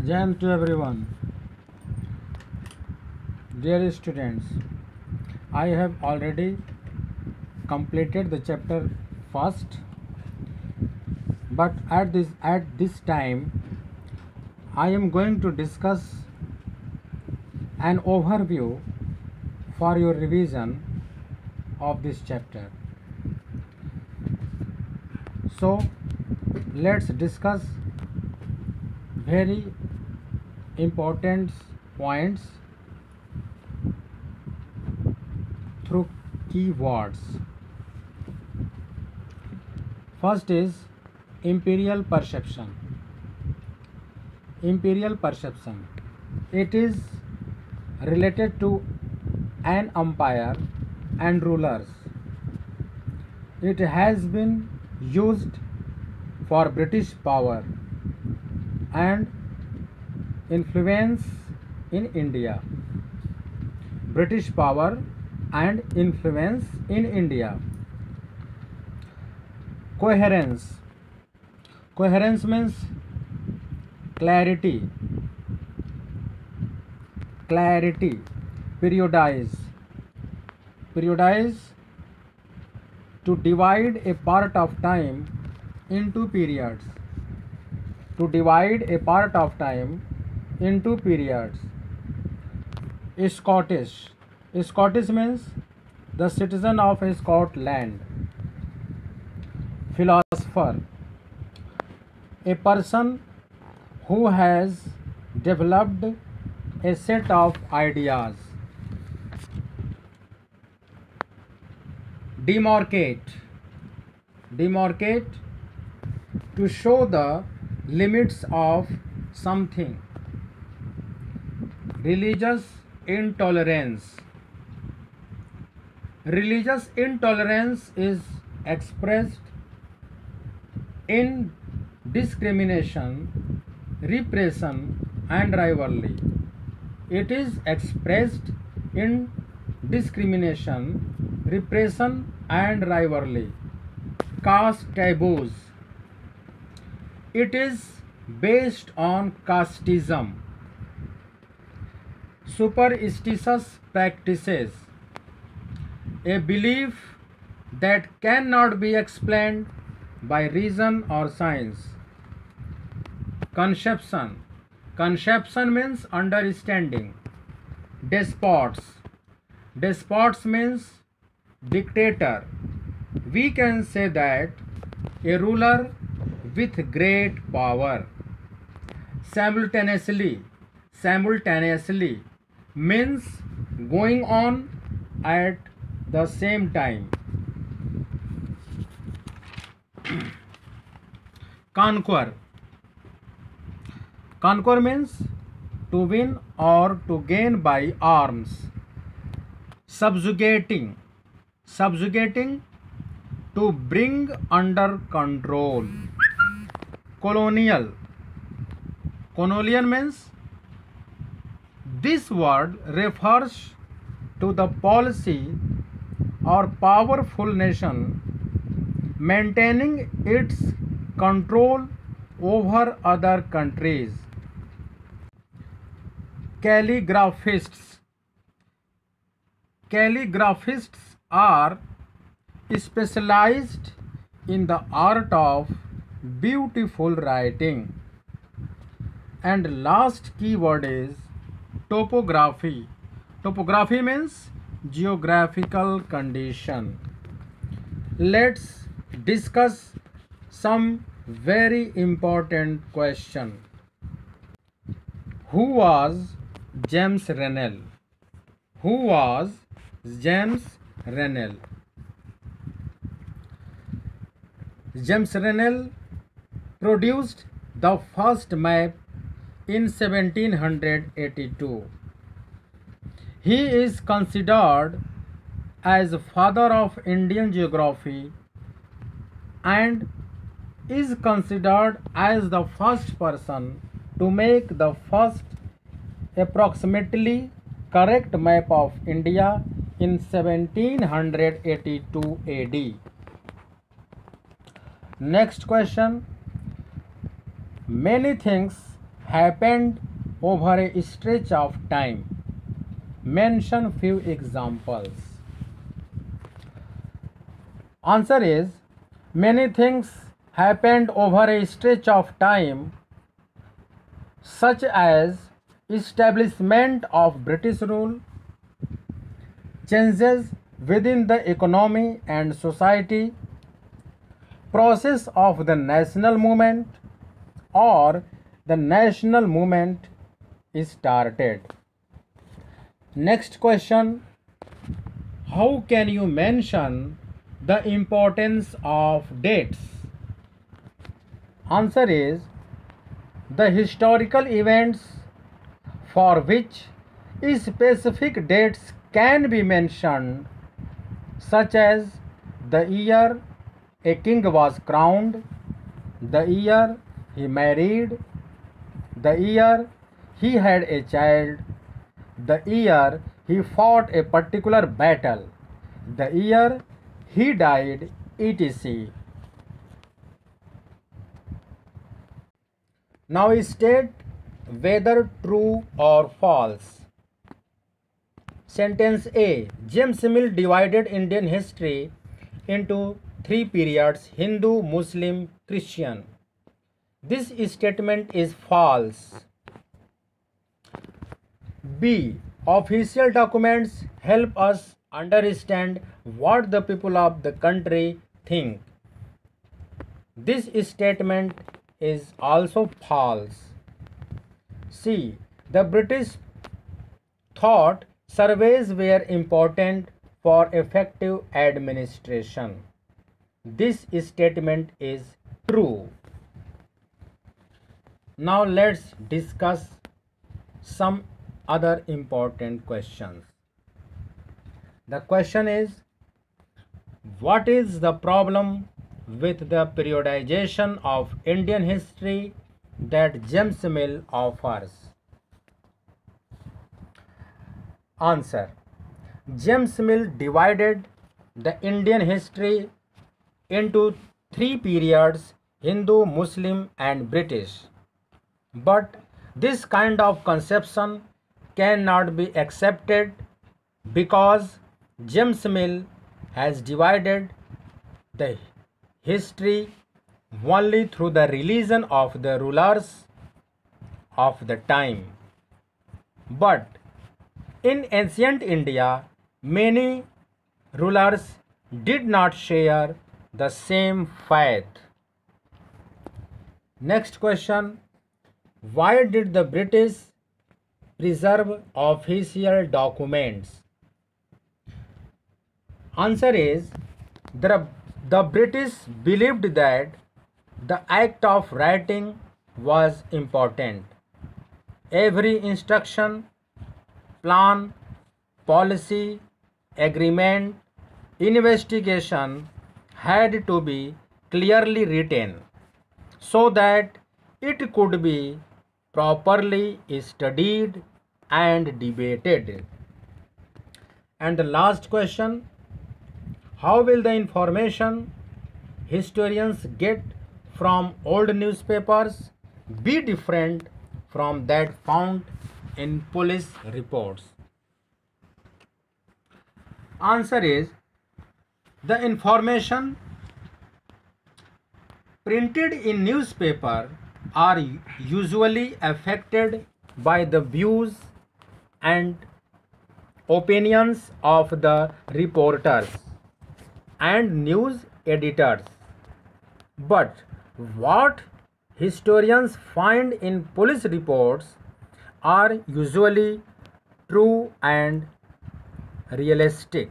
Jam to everyone. Dear students, I have already completed the chapter first, but at this time I am going to discuss an overview for your revision of this chapter. So let's discuss very important points through keywords. First is imperial perception. Imperial perception. It is related to an empire and rulers. It has been used for British power and influence in India. British power and influence in India. Coherence. Coherence means clarity. Clarity. Periodize. Periodize, to divide a part of time into periods. To divide a part of time into periods. Scottish. Scottish means the citizen of Scotland. Philosopher. A person who has developed a set of ideas. Demarcate. Demarcate, to show the limits of something. Religious intolerance. Religious intolerance is expressed in discrimination, repression, and rivalry. It is expressed in discrimination, repression, and rivalry. Caste taboos. It is based on casteism. Superstitious practices. A belief that cannot be explained by reason or science. Conception. Conception means understanding. Despots. Despots means dictator. We can say that a ruler with great power. Simultaneously. Simultaneously means going on at the same time. Conquer. Conquer means to win or to gain by arms. Subjugating. Subjugating, to bring under control. Colonial. Colonial means this word refers to the policy or powerful nation maintaining its control over other countries. Calligraphists. Calligraphists are specialized in the art of beautiful writing. And last keyword is topography. Topography means geographical condition. Let's discuss some very important question. Who was James Renell? Who was James Renell? James Renell produced the first map in 1782. He is considered as father of Indian geography and is considered as the first person to make the first approximately correct map of India in 1782 AD. Next question. Many things happened over a stretch of time? Mention few examples. Answer is many things happened over a stretch of time, such as establishment of British rule, changes within the economy and society, process of the national movement, or the national movement started. Next question: how can you mention the importance of dates? Answer is the historical events for which specific dates can be mentioned, such as the year a king was crowned, the year he married, the year he had a child, the year he fought a particular battle, the year he died, etc. Now state whether true or false. Sentence A. James Mill divided Indian history into three periods: Hindu, Muslim, Christian. This statement is false. B. Official documents help us understand what the people of the country think. This statement is also false. C. The British thought surveys were important for effective administration. This statement is true. Now let's discuss some other important questions. The question is, what is the problem with the periodization of Indian history that James Mill offers? Answer: James Mill divided the Indian history into three periods: Hindu, Muslim, and British. But this kind of conception cannot be accepted because James Mill has divided the history only through the religion of the rulers of the time. But in ancient India, many rulers did not share the same faith. Next question: why did the British preserve official documents? Answer is the British believed that the act of writing was important. Every instruction, plan, policy, agreement, investigation had to be clearly written so that it could be properly studied and debated. And the last question: how will the information historians get from old newspapers be different from that found in police reports? Answer is the information printed in newspaper are usually affected by the views and opinions of the reporters and news editors. But what historians find in police reports are usually true and realistic.